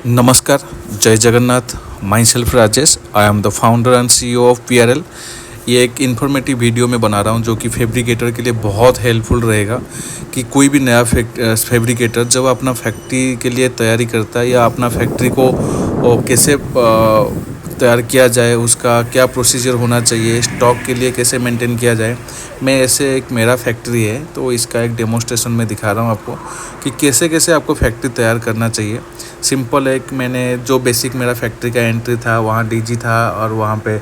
नमस्कार, जय Jagannath. My self Rajesh. I am the founder and CEO of PRL। ये एक इन्फॉर्मेटिव वीडियो में बना रहा हूँ जो कि फैब्रिकेटर के लिए बहुत हेल्पफुल रहेगा कि कोई भी नया फैब्रिकेटर जब अपना फैक्ट्री के लिए तैयारी करता है या अपना फैक्ट्री को कैसे तैयार किया जाए, उसका क्या प्रोसीजर होना चाहिए, स्टॉक के लिए कैसे मेंटेन किया जाए। मैं ऐसे एक मेरा फैक्ट्री है तो इसका एक डेमोस्ट्रेशन में दिखा रहा हूँ आपको कि कैसे कैसे आपको फैक्ट्री तैयार करना चाहिए। सिंपल एक मैंने जो बेसिक मेरा फैक्ट्री का एंट्री था वहाँ डीजी था और वहाँ पे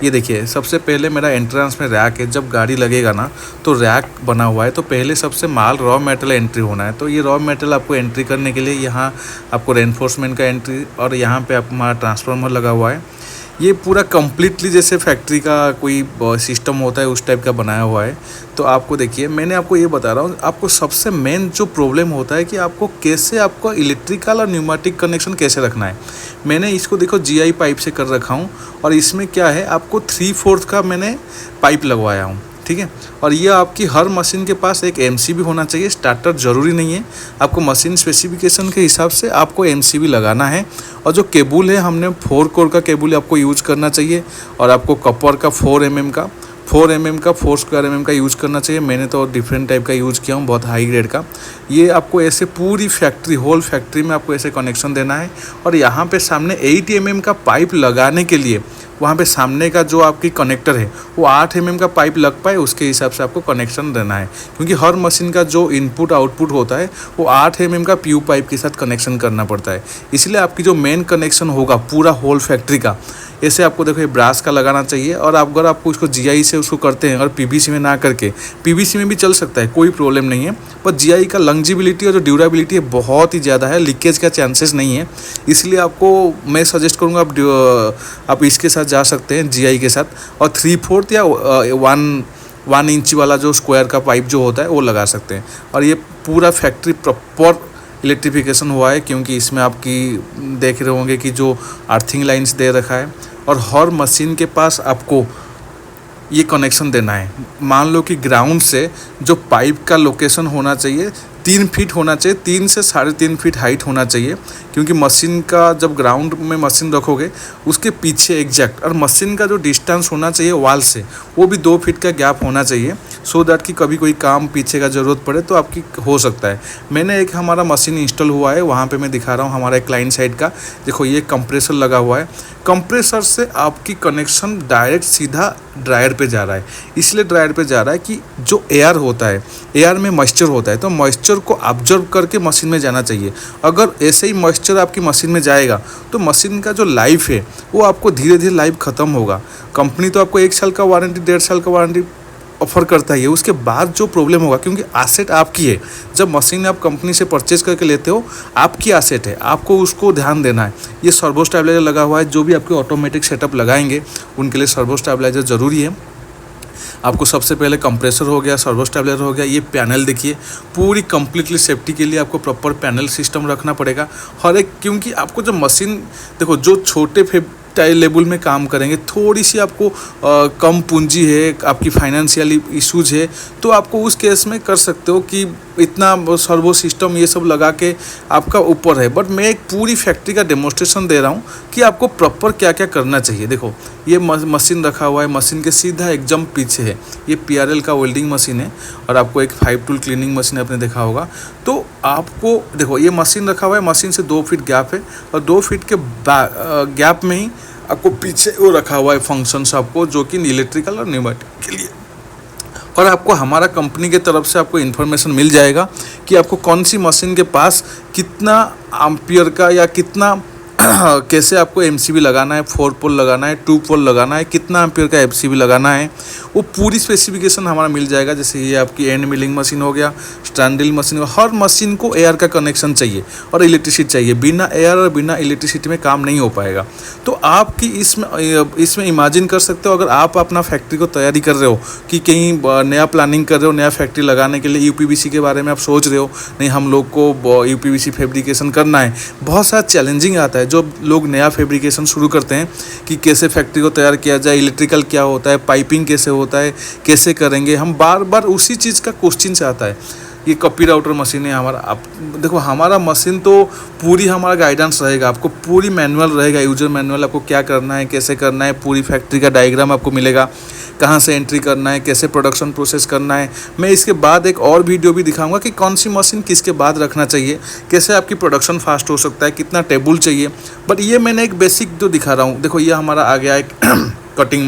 ये देखिए सबसे पहले मेरा एंट्रेंस में रैक है। जब गाड़ी लगेगा ना तो रैक बना हुआ है, तो पहले सबसे माल रॉ मेटेरियल एंट्री होना है। तो ये रॉ मेटेरियल आपको एंट्री करने के लिए यहाँ आपको रेनफोर्समेंट का एंट्री और यहाँ पे आप हमारा ट्रांसफार्मर लगा हुआ है। ये पूरा कम्प्लीटली जैसे फैक्ट्री का कोई सिस्टम होता है उस टाइप का बनाया हुआ है। तो आपको देखिए मैंने आपको ये बता रहा हूँ, आपको सबसे मेन जो प्रॉब्लम होता है कि आपको कैसे आपको इलेक्ट्रिकल और न्यूमेटिक कनेक्शन कैसे रखना है। मैंने इसको देखो GI पाइप से कर रखा हूँ और इसमें क्या है आपको 3/4 का मैंने पाइप लगवाया हूँ, ठीक है। और ये आपकी हर मशीन के पास एक MCB होना चाहिए। स्टार्टर ज़रूरी नहीं है, आपको मशीन स्पेसिफिकेशन के हिसाब से आपको MCB लगाना है। और जो केबल है हमने 4 कोर का केबल आपको यूज़ करना चाहिए और आपको कॉपर का 4 mm का 4 स्क्वायर mm का यूज़ करना चाहिए। मैंने तो डिफरेंट टाइप का यूज़ किया हूँ, बहुत हाई ग्रेड का। ये आपको ऐसे पूरी फैक्ट्री होल फैक्ट्री में आपको ऐसे कनेक्शन देना है। और यहाँ पे सामने 8 mm का पाइप लगाने के लिए वहाँ पे सामने का जो आपकी कनेक्टर है वो 8 mm का पाइप लग पाए उसके हिसाब से आपको कनेक्शन देना है, क्योंकि हर मशीन का जो इनपुट आउटपुट होता है वो 8 mm का PU पाइप के साथ कनेक्शन करना पड़ता है। इसलिए आपकी जो मेन कनेक्शन होगा पूरा होल फैक्ट्री का ऐसे आपको देखो ये ब्रास का लगाना चाहिए। और अगर आपको उसको GI से उसको करते हैं और PVC में ना करके PVC में भी चल सकता है, कोई प्रॉब्लम नहीं है। पर GI का लंजिबिलिटी और जो ड्यूरेबिलिटी है बहुत ही ज़्यादा है, लीकेज का चांसेस नहीं है। इसलिए आपको मैं सजेस्ट करूँगा आप इसके साथ जा सकते हैं GI के साथ। और 3/4 या 1 इंच वाला जो स्क्वायर का पाइप जो होता है वो लगा सकते हैं। और ये पूरा फैक्ट्री प्रॉपर इलेक्ट्रिफिकेशन हुआ है, क्योंकि इसमें आपकी देख रहे होंगे कि जो अर्थिंग लाइंस दे रखा है और हर मशीन के पास आपको ये कनेक्शन देना है। मान लो कि ग्राउंड से जो पाइप का लोकेशन होना चाहिए 3 फीट होना चाहिए, 3 से 3.5 फीट हाइट होना चाहिए, क्योंकि मशीन का जब ग्राउंड में मशीन रखोगे उसके पीछे एग्जैक्ट और मशीन का जो डिस्टेंस होना चाहिए वॉल से वो भी 2 फीट का गैप होना चाहिए, सो दैट कि कभी कोई काम पीछे का ज़रूरत पड़े तो आपकी हो सकता है। मैंने एक हमारा मशीन इंस्टॉल हुआ है वहाँ पे मैं दिखा रहा हूँ हमारा एक क्लाइंट साइड का। देखो ये कंप्रेसर लगा हुआ है, कंप्रेसर से आपकी कनेक्शन डायरेक्ट सीधा ड्रायर पे जा रहा है। इसलिए ड्रायर पे जा रहा है कि जो एयर होता है, एयर में मॉइस्चर होता है, तो मॉइस्चर को ऑब्जर्व करके मशीन में जाना चाहिए। अगर ऐसे ही मॉइस्चर आपकी मशीन में जाएगा तो मशीन का जो लाइफ है वो आपको धीरे धीरे लाइफ ख़त्म होगा। कंपनी तो आपको 1 साल का वारंटी 1.5 साल का वारंटी ऑफर करता है, उसके बाद जो प्रॉब्लम होगा, क्योंकि एसेट आपकी है। जब मशीन आप कंपनी से परचेज करके लेते हो आपकी एसेट है, आपको उसको ध्यान देना है। ये सर्वो स्टेबलाइजर लगा हुआ है, जो भी आपके ऑटोमेटिक सेटअप लगाएंगे उनके लिए सर्वो स्टेबलाइजर ज़रूरी है। आपको सबसे पहले कंप्रेसर हो गया, सर्वो स्टेबलाइजर हो गया। ये पैनल देखिए पूरी कंप्लीटली सेफ्टी के लिए आपको प्रॉपर पैनल सिस्टम रखना पड़ेगा हर एक, क्योंकि आपको जब मशीन देखो जो छोटे लेवल में काम करेंगे, थोड़ी सी आपको कम पूंजी है, आपकी फाइनेंशियल इश्यूज है, तो आपको उस केस में कर सकते हो कि इतना सर्वो सिस्टम ये सब लगा के आपका ऊपर है। बट मैं एक पूरी फैक्ट्री का डेमोस्ट्रेशन दे रहा हूँ कि आपको प्रॉपर क्या क्या करना चाहिए। देखो ये मशीन रखा हुआ है, मशीन के सीधा एक जंप पीछे है, ये PRL का वेल्डिंग मशीन है। और आपको एक 5 टूल क्लीनिंग मशीन आपने देखा होगा। तो आपको देखो ये मशीन रखा हुआ है, मशीन से 2 फीट गैप है और 2 फीट के गैप में ही आपको पीछे वो रखा हुआ है फंक्शंस आपको, जो कि इलेक्ट्रिकल और न्यूमेटिक के लिए। और आपको हमारा कंपनी के तरफ से आपको इन्फॉर्मेशन मिल जाएगा कि आपको कौन सी मशीन के पास कितना एम्पियर का या कितना कैसे आपको MCB लगाना है, 4 पोल लगाना है, 2 पोल लगाना है, कितना एम्पियर का FCB लगाना है, वो पूरी स्पेसिफिकेशन हमारा मिल जाएगा। जैसे ये आपकी एंड मिलिंग मशीन हो गया, स्टैंड ड्रिल मशीन हो, हर मशीन को एयर का कनेक्शन चाहिए और इलेक्ट्रिसिटी चाहिए। बिना एयर और बिना इलेक्ट्रिसिटी में काम नहीं हो पाएगा। तो आपकी इसमें इमेजिन कर सकते हो, अगर आप अपना फैक्ट्री को तैयारी कर रहे हो कि कहीं नया प्लानिंग कर रहे हो, नया फैक्ट्री लगाने के लिए UPVC के बारे में आप सोच रहे हो, नहीं हम लोग को UPVC फैब्रिकेशन करना है, बहुत सारा चैलेंजिंग आता है। जो लोग नया फैब्रिकेशन शुरू करते हैं कि कैसे फैक्ट्री को तैयार किया जाए, इलेक्ट्रिकल क्या होता है, पाइपिंग कैसे होता है, कैसे करेंगे, हम बार बार उसी चीज़ का क्वेश्चन से आता है। ये कॉपी राउटर मशीन है हमारा। आप देखो हमारा मशीन तो पूरी हमारा गाइडेंस रहेगा, आपको पूरी मैनुअल रहेगा, यूजर मैनुअल, आपको क्या करना है, कैसे करना है, पूरी फैक्ट्री का डायग्राम आपको मिलेगा, कहाँ से एंट्री करना है, कैसे प्रोडक्शन प्रोसेस करना है। मैं इसके बाद एक और वीडियो भी दिखाऊंगा कि कौन सी मशीन किसके बाद रखना चाहिए, कैसे आपकी प्रोडक्शन फास्ट हो सकता है, कितना टेबल चाहिए। बट ये मैंने एक बेसिक जो दिखा रहा हूँ। देखो ये हमारा आ गया एक कटिंग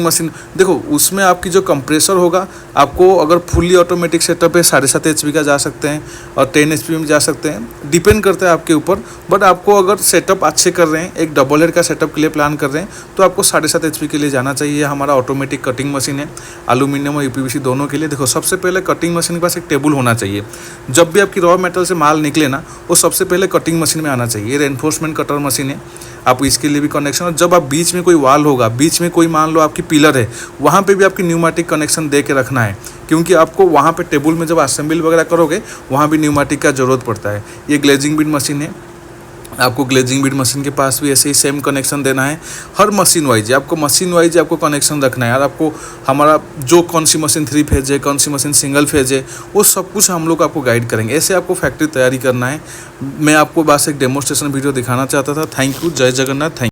मशीन देखो उसमें आपकी जो कंप्रेसर होगा, आपको अगर फुल्ली ऑटोमेटिक सेटअप है 7.5 HP का जा सकते हैं और 10 HP में जा सकते हैं, डिपेंड करता है आपके ऊपर। बट आपको अगर सेटअप अच्छे कर रहे हैं, एक डबल हेड का सेटअप के लिए प्लान कर रहे हैं, तो आपको 7.5 HP के लिए जाना चाहिए। हमारा ऑटोमेटिक कटिंग मशीन है, एल्यूमिनियम और UPVC दोनों के लिए। देखो सबसे पहले कटिंग मशीन के पास एक टेबल होना चाहिए। जब भी आपकी रॉ मेटल से माल निकले ना, वो सबसे पहले कटिंग मशीन में आना चाहिए। रेनफोर्समेंट कटर मशीन है, आप इसके लिए भी कनेक्शन। और जब आप बीच में कोई वाल होगा, बीच में कोई मान लो आपकी पिलर है, वहाँ पे भी आपकी न्यूमेटिक कनेक्शन दे के रखना है, क्योंकि आपको वहाँ पे टेबल में जब असेंबल वगैरह करोगे वहाँ भी न्यूमेटिक का ज़रूरत पड़ता है। ये ग्लेजिंग बीड मशीन है, आपको ग्लेजिंग बीड मशीन के पास भी ऐसे ही सेम कनेक्शन देना है। हर मशीन वाइज आपको कनेक्शन रखना है। और आपको हमारा जो कौन सी मशीन 3 फेज है, कौन सी मशीन सिंगल फेज है, वो सब कुछ हम लोग आपको गाइड करेंगे। ऐसे आपको फैक्ट्री तैयारी करना है। मैं आपको बस एक डेमोस्ट्रेशन वीडियो दिखाना चाहता था। Thank you. जय जगन्नाथ। थैंक